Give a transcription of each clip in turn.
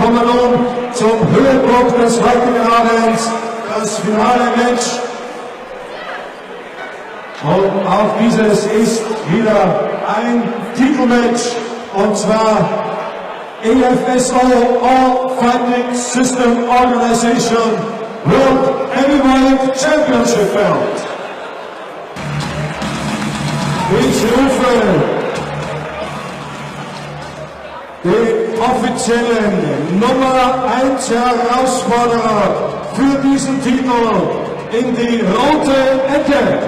kommen nun zum Höhepunkt des heutigen Abends, das Finale-Match. Und auch dieses ist wieder ein Titelmatch, und zwar AFSO, All Fighting System Organization World Heavyweight Championship Belt. Ich rufe den offiziellen Nummer 1 Herausforderer für diesen Titel in die rote Ecke.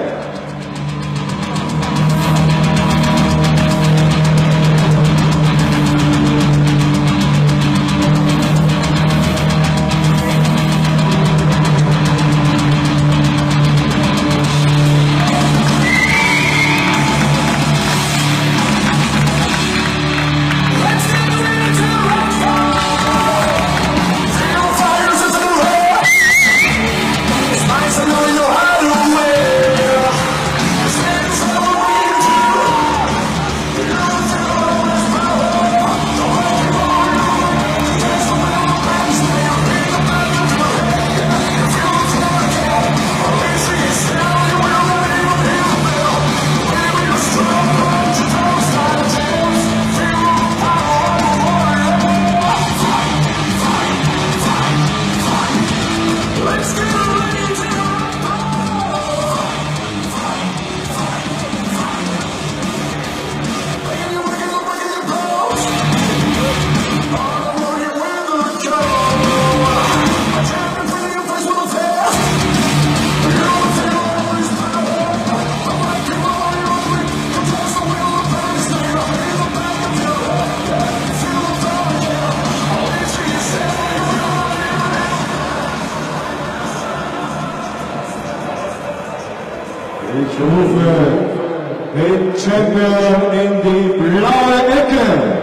Ich rufe den Champion in die blaue Ecke.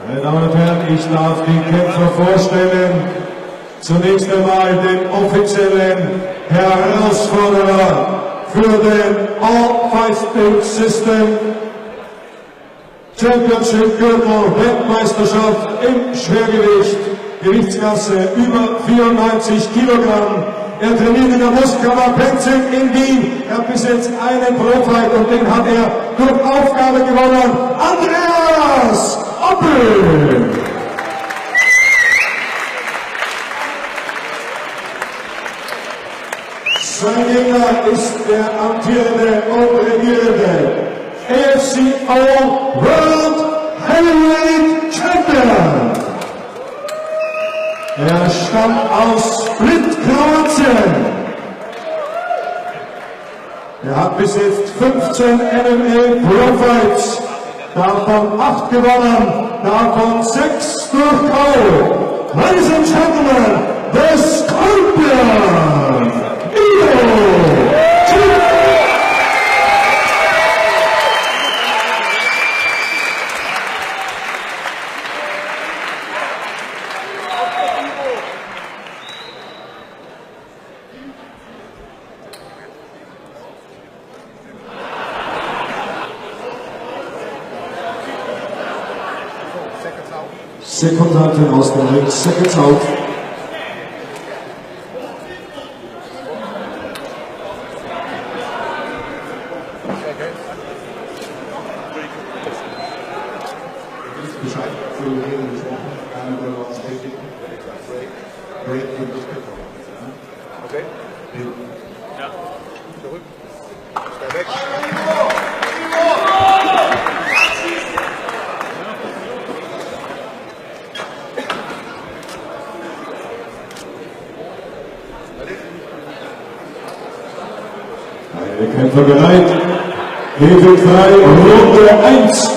Meine Damen und Herren, ich darf die Kämpfer vorstellen. Zunächst einmal den offiziellen Herausforderer für den All Fighting System Championship Gürtel Weltmeisterschaft im Schwergewicht, Gewichtsklasse über 94 Kilogramm. Er trainiert in der Brustkammer Penzing in Wien. Er hat bis jetzt einen Pro-Fight und den hat er durch Aufgabe gewonnen. Andreas Oppel! Sein Gegner ist der amtierende und regierende AFSO World Heavyweight Champion. Er stammt aus Split, Kroatien. Er hat bis jetzt 15 MMA Pro Fights, davon 8 gewonnen, davon 6 durch K.O. Ladies and Gentlemen, the Scorpion, Ivo! Seconds out in Ausgleich, seconds out. Bescheid für die Regeln gesprochen, keine Balance Technik, Break und das Pit. Okay? Ja. Zurück. Stell weg. Der Kämpfer bereit. Hebel frei, Runde 1.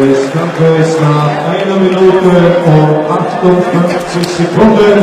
Des Kampfes nach 1 Minute und 58 Sekunden.